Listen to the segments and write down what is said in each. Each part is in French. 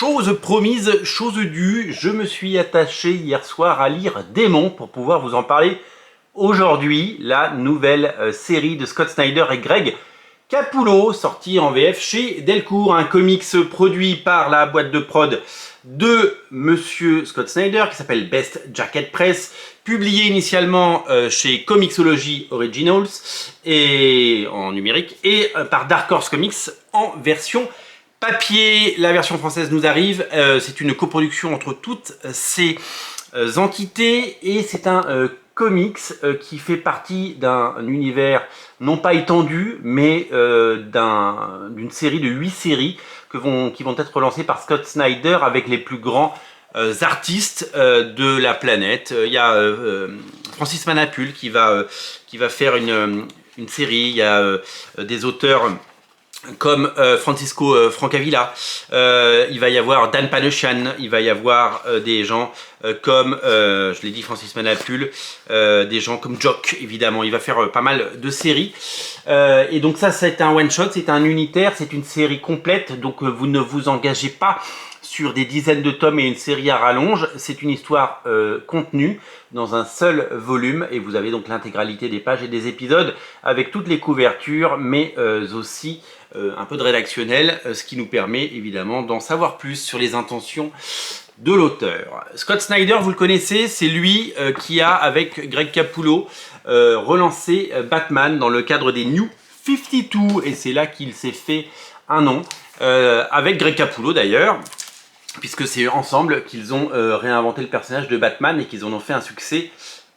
Chose promise, chose due, je me suis attaché hier soir à lire Démon pour pouvoir vous en parler aujourd'hui. La nouvelle série de Scott Snyder et Greg Capullo, sortie en VF chez Delcourt, un comics produit par la boîte de prod de Monsieur Scott Snyder qui s'appelle Best Jacket Press, publié initialement chez Comixology Originals et en numérique et par Dark Horse Comics en version papier. La version française nous arrive, c'est une coproduction entre toutes ces entités et c'est un comics qui fait partie d'un univers non pas étendu mais d'une série de 8 séries qui vont être lancées par Scott Snyder avec les plus grands artistes de la planète. Il y a Francis Manapul qui va faire une série, il y a des auteurs comme Francisco Francavilla, il va y avoir Dan Panosian, il va y avoir des gens comme, je l'ai dit, Francis Manapul, des gens comme Jock, évidemment, il va faire pas mal de séries. Et donc ça, c'est un one-shot, c'est un unitaire, c'est une série complète, donc vous ne vous engagez pas sur des dizaines de tomes et une série à rallonge. C'est une histoire contenue dans un seul volume et vous avez donc l'intégralité des pages et des épisodes avec toutes les couvertures mais aussi un peu de rédactionnel, ce qui nous permet évidemment d'en savoir plus sur les intentions de l'auteur. Scott Snyder, vous le connaissez, c'est lui qui a, avec Greg Capullo, relancé Batman dans le cadre des New 52 et c'est là qu'il s'est fait un nom, avec Greg Capullo d'ailleurs, puisque c'est ensemble qu'ils ont réinventé le personnage de Batman et qu'ils en ont fait un succès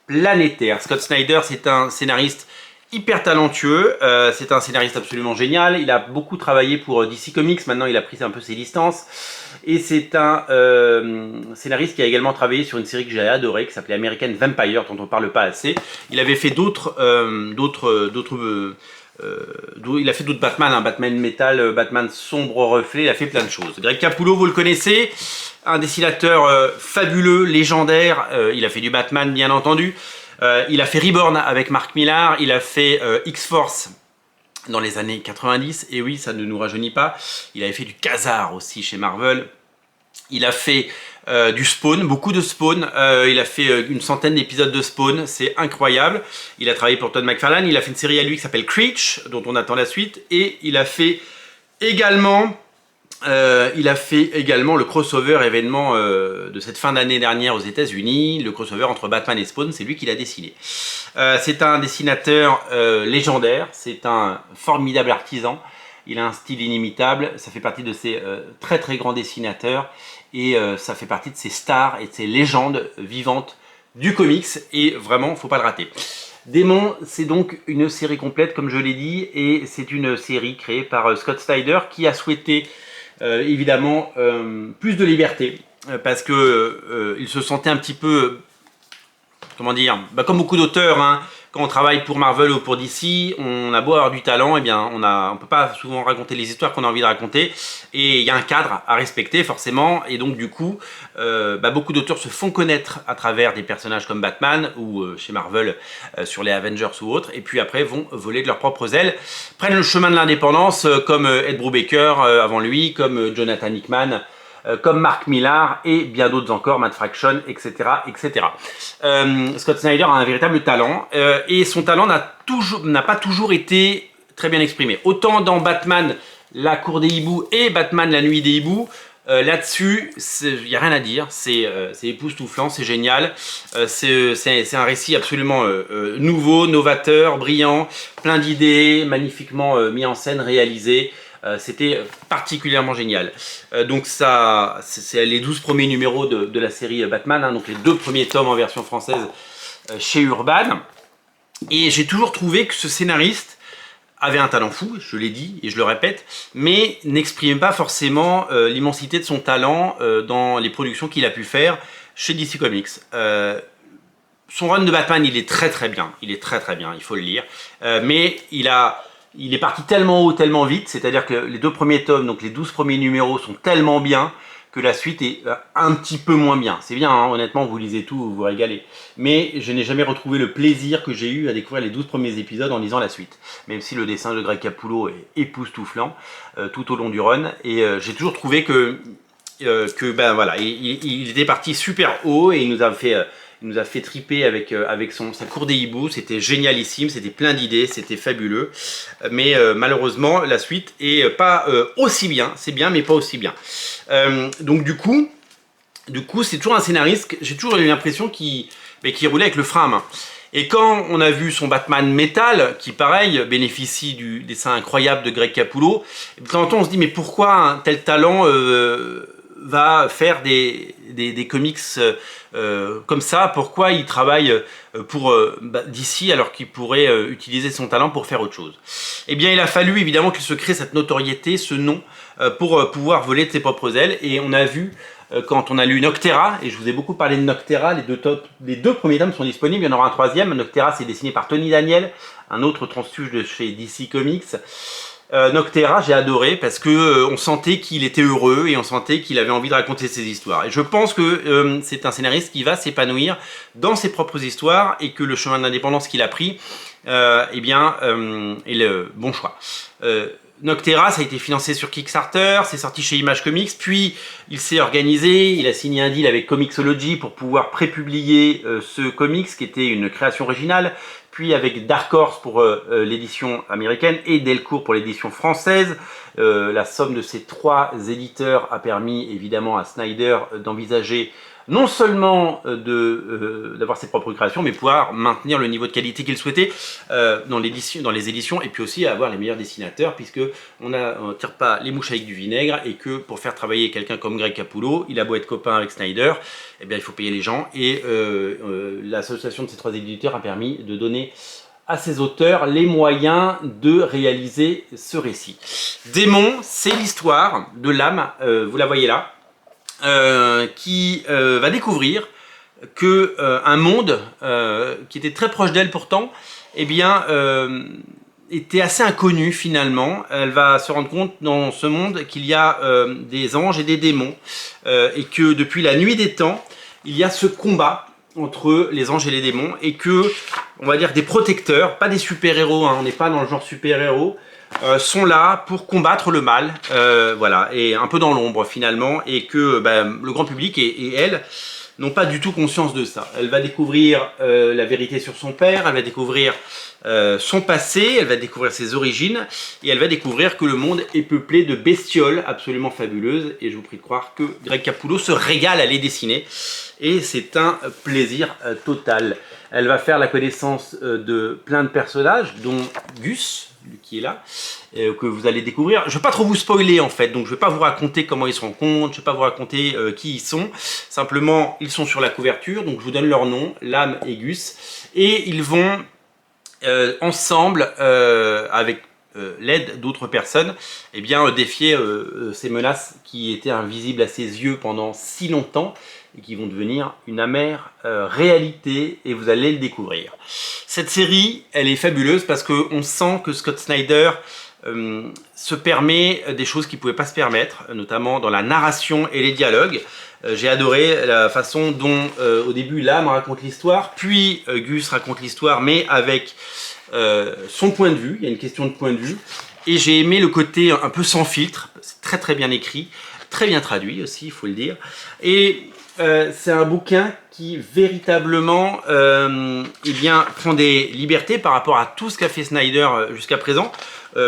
planétaire. Scott Snyder, c'est un scénariste hyper talentueux, c'est un scénariste absolument génial, il a beaucoup travaillé pour DC Comics, maintenant il a pris un peu ses distances, et c'est un scénariste qui a également travaillé sur une série que j'ai adorée, qui s'appelait American Vampire, dont on ne parle pas assez. Il avait fait d'autres il a fait d'autres Batman, hein, Batman Metal, Batman Sombre Reflet, il a fait plein de choses. Greg Capullo, vous le connaissez, un dessinateur fabuleux, légendaire, il a fait du Batman bien entendu, il a fait Reborn avec Mark Millar, il a fait X-Force dans les années 90, et oui, ça ne nous rajeunit pas, il avait fait du Khazar aussi chez Marvel, il a fait du Spawn, beaucoup de Spawn, il a fait une centaine d'épisodes de Spawn, c'est incroyable. Il a travaillé pour Todd McFarlane, il a fait une série à lui qui s'appelle Creech, dont on attend la suite, et il a fait également le crossover événement de cette fin d'année dernière aux États-Unis, le crossover entre Batman et Spawn, c'est lui qui l'a dessiné. C'est un dessinateur légendaire, c'est un formidable artisan, il a un style inimitable, ça fait partie de ces très très grands dessinateurs et ça fait partie de ces stars et de ces légendes vivantes du comics et vraiment, faut pas le rater. Démon, c'est donc une série complète comme je l'ai dit et c'est une série créée par Scott Snyder qui a souhaité évidemment plus de liberté parce que il se sentait un petit peu, comment dire, comme beaucoup d'auteurs, hein, quand on travaille pour Marvel ou pour DC, on a beau avoir du talent, et bien on peut pas souvent raconter les histoires qu'on a envie de raconter, et il y a un cadre à respecter forcément, et donc du coup, beaucoup d'auteurs se font connaître à travers des personnages comme Batman, ou chez Marvel, sur les Avengers ou autres, et puis après vont voler de leurs propres ailes, prennent le chemin de l'indépendance, comme Ed Brubaker avant lui, comme Jonathan Hickman, comme Mark Millar et bien d'autres encore, Matt Fraction, etc. etc. Scott Snyder a un véritable talent et son talent n'a pas toujours été très bien exprimé. Autant dans Batman, la cour des hiboux et Batman, la nuit des hiboux, là-dessus, il n'y a rien à dire, c'est époustouflant, c'est génial, c'est un récit absolument nouveau, novateur, brillant, plein d'idées, magnifiquement mis en scène, réalisé. C'était particulièrement génial. Donc ça, c'est les 12 premiers numéros de la série Batman, hein, donc les 2 premiers tomes en version française chez Urban. Et j'ai toujours trouvé que ce scénariste avait un talent fou, je l'ai dit et je le répète, mais n'exprimait pas forcément l'immensité de son talent dans les productions qu'il a pu faire chez DC Comics. Son run de Batman, il est très très bien, il faut le lire, mais il est parti tellement haut, tellement vite, c'est-à-dire que les 2 premiers tomes, donc les 12 premiers numéros sont tellement bien que la suite est un petit peu moins bien. C'est bien, hein, honnêtement, vous lisez tout, vous vous régalez. Mais je n'ai jamais retrouvé le plaisir que j'ai eu à découvrir les 12 premiers épisodes en lisant la suite. Même si le dessin de Greg Capullo est époustouflant tout au long du run. Et j'ai toujours trouvé que que ben voilà, il était parti super haut et il nous a fait triper avec sa cour des hiboux. C'était génialissime, c'était plein d'idées, c'était fabuleux. Mais malheureusement, la suite est pas aussi bien. C'est bien, mais pas aussi bien. Donc du coup, c'est toujours un scénariste. J'ai toujours eu l'impression qu'il roulait avec le frein à main. Et quand on a vu son Batman Metal, qui pareil bénéficie du dessin incroyable de Greg Capullo, de temps en temps on se dit mais pourquoi un tel talent va faire des comics comme ça? Pourquoi il travaille pour DC alors qu'il pourrait utiliser son talent pour faire autre chose? Eh bien il a fallu évidemment qu'il se crée cette notoriété, ce nom, pour pouvoir voler de ses propres ailes. Et on a vu quand on a lu Noctera, et je vous ai beaucoup parlé de Noctera, les deux premiers tomes sont disponibles, il y en aura un troisième. Noctera, c'est dessiné par Tony Daniel, un autre transfuge de chez DC Comics. Noctera, j'ai adoré parce que on sentait qu'il était heureux et on sentait qu'il avait envie de raconter ses histoires. Et je pense que c'est un scénariste qui va s'épanouir dans ses propres histoires et que le chemin de l'indépendance qu'il a pris est le bon choix. Noctera, ça a été financé sur Kickstarter, c'est sorti chez Image Comics, puis il s'est organisé, il a signé un deal avec Comixology pour pouvoir prépublier ce comics qui était une création originale, puis avec Dark Horse pour l'édition américaine et Delcourt pour l'édition française. La somme de ces trois éditeurs a permis évidemment à Snyder d'envisager non seulement d'avoir ses propres créations, mais pouvoir maintenir le niveau de qualité qu'il souhaitait dans les éditions, et puis aussi avoir les meilleurs dessinateurs, puisque on ne tire pas les mouches avec du vinaigre, et que pour faire travailler quelqu'un comme Greg Capullo, il a beau être copain avec Snyder, eh bien il faut payer les gens, et l'association de ces trois éditeurs a permis de donner à ces auteurs les moyens de réaliser ce récit. Démon, c'est l'histoire de l'âme, vous la voyez là, qui va découvrir que un monde qui était très proche d'elle pourtant, eh bien, était assez inconnu finalement. Elle va se rendre compte dans ce monde qu'il y a des anges et des démons, et que depuis la nuit des temps, il y a ce combat entre les anges et les démons, et que, on va dire, des protecteurs, pas des super-héros, hein, on n'est pas dans le genre super-héros, sont là pour combattre le mal, voilà, et un peu dans l'ombre finalement, et que le grand public et elle n'ont pas du tout conscience de ça. Elle va découvrir la vérité sur son père, elle va découvrir son passé, elle va découvrir ses origines, et elle va découvrir que le monde est peuplé de bestioles absolument fabuleuses, et je vous prie de croire que Greg Capullo se régale à les dessiner, et c'est un plaisir total. Elle va faire la connaissance de plein de personnages, dont Gus, qui est là, que vous allez découvrir. Je ne vais pas trop vous spoiler en fait, donc je ne vais pas vous raconter comment ils se rencontrent, je ne vais pas vous raconter qui ils sont. Simplement, ils sont sur la couverture, donc je vous donne leur nom, L'âme et Gus, et ils vont ensemble, avec l'aide d'autres personnes, eh bien, défier ces menaces qui étaient invisibles à ses yeux pendant si longtemps, et qui vont devenir une amère réalité, et vous allez le découvrir. Cette série, elle est fabuleuse parce qu'on sent que Scott Snyder se permet des choses qu'il ne pouvait pas se permettre, notamment dans la narration et les dialogues. J'ai adoré la façon dont au début l'âme raconte l'histoire, puis Gus raconte l'histoire, mais avec son point de vue. Il y a une question de point de vue, et j'ai aimé le côté un peu sans filtre. C'est très très bien écrit, très bien traduit aussi, il faut le dire, et c'est un bouquin qui véritablement prend des libertés par rapport à tout ce qu'a fait Snyder jusqu'à présent,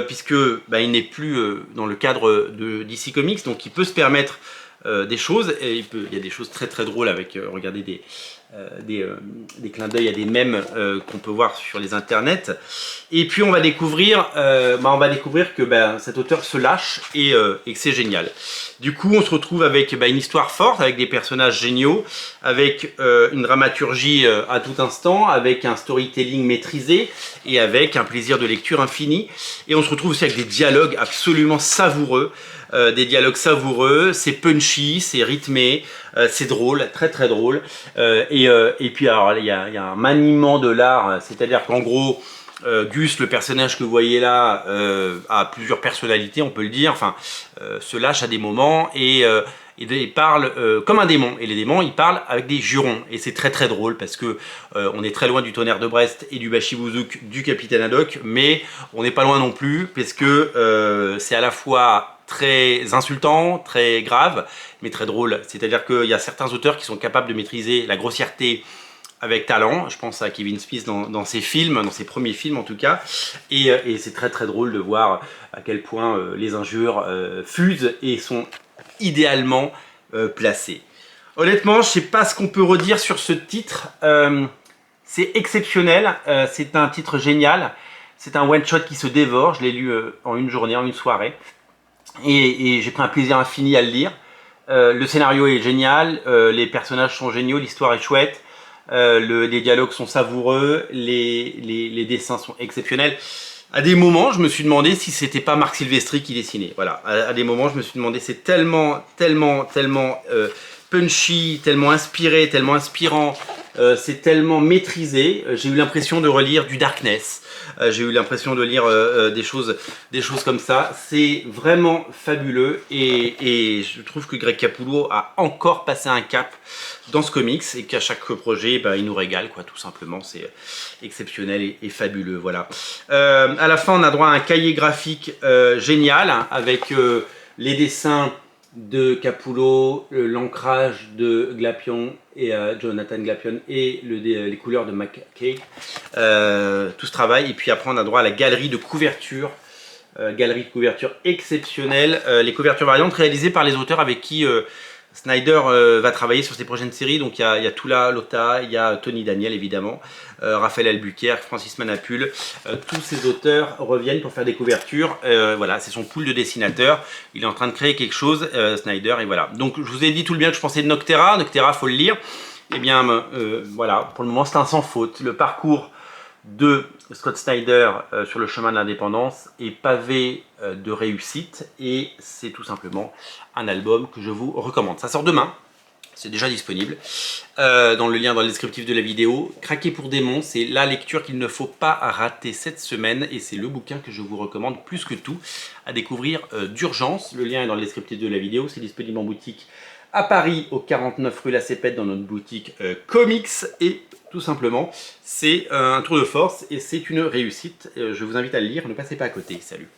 puisque il n'est plus dans le cadre de DC Comics, donc il peut se permettre des choses, et il y a des choses très très drôles avec, regardez, des clins d'œil à des mèmes qu'on peut voir sur les internets. Et puis on va découvrir, que cet auteur se lâche, et que c'est génial. Du coup on se retrouve avec une histoire forte, avec des personnages géniaux, avec une dramaturgie à tout instant, avec un storytelling maîtrisé, et avec un plaisir de lecture infini. Et on se retrouve aussi avec des dialogues absolument savoureux. C'est punchy, c'est rythmé, c'est drôle, très très drôle, et puis alors il y a un maniement de l'art, c'est-à-dire qu'en gros Gus, le personnage que vous voyez là, a plusieurs personnalités, on peut le dire, se lâche à des moments, et il parle comme un démon, et les démons ils parlent avec des jurons, et c'est très très drôle parce que on est très loin du Tonnerre de Brest et du Bashibouzouk du Capitaine Haddock, mais on n'est pas loin non plus, parce que c'est à la fois très insultant, très grave, mais très drôle. C'est-à-dire qu'il y a certains auteurs qui sont capables de maîtriser la grossièreté avec talent. Je pense à Kevin Smith dans ses films, dans ses premiers films en tout cas. Et c'est très très drôle de voir à quel point les injures fusent et sont idéalement placées. Honnêtement, je ne sais pas ce qu'on peut redire sur ce titre. C'est exceptionnel, c'est un titre génial. C'est un one-shot qui se dévore. Je l'ai lu en une journée, en une soirée. Et j'ai pris un plaisir infini à le lire. Le scénario est génial, les personnages sont géniaux, l'histoire est chouette. Les dialogues sont savoureux, les dessins sont exceptionnels. À des moments, je me suis demandé si c'était pas Marc Silvestri qui dessinait. Voilà, à des moments, je me suis demandé, c'est tellement punchy, tellement inspiré, tellement inspirant, c'est tellement maîtrisé. J'ai eu l'impression de relire du Darkness. J'ai eu l'impression de lire des choses comme ça. C'est vraiment fabuleux et je trouve que Greg Capullo a encore passé un cap dans ce comics et qu'à chaque projet, il nous régale, quoi, tout simplement. C'est exceptionnel et fabuleux, voilà. À la fin, on a droit à un cahier graphique génial avec les dessins de Capullo, l'ancrage de Glapion et Jonathan Glapion et les couleurs de McKay. Tout ce travail, et puis après on a droit à la galerie de couverture, exceptionnelle, les couvertures variantes réalisées par les auteurs avec qui Snyder va travailler sur ses prochaines séries. Donc il y a Tula Lota, il y a Tony Daniel évidemment, Raphaël Albuquerque, Francis Manapul, tous ces auteurs reviennent pour faire des couvertures. Voilà, c'est son pool de dessinateurs. Il est en train de créer quelque chose, Snyder, et voilà. Donc je vous ai dit tout le bien que je pensais de Noctera. Noctera, faut le lire. Et bien voilà, pour le moment c'est un sans faute. Le parcours de Scott Snyder sur le chemin de l'indépendance est pavé de réussite et c'est tout simplement un album que je vous recommande. Ça sort demain, c'est déjà disponible dans le lien dans le descriptif de la vidéo. Craquer pour Démon, c'est la lecture qu'il ne faut pas rater cette semaine et c'est le bouquin que je vous recommande plus que tout à découvrir d'urgence. Le lien est dans le descriptif de la vidéo, c'est disponible en boutique à Paris, au 49 rue La Cépette, dans notre boutique Comics. Et tout simplement, c'est un tour de force et c'est une réussite. Je vous invite à le lire, ne passez pas à côté. Salut!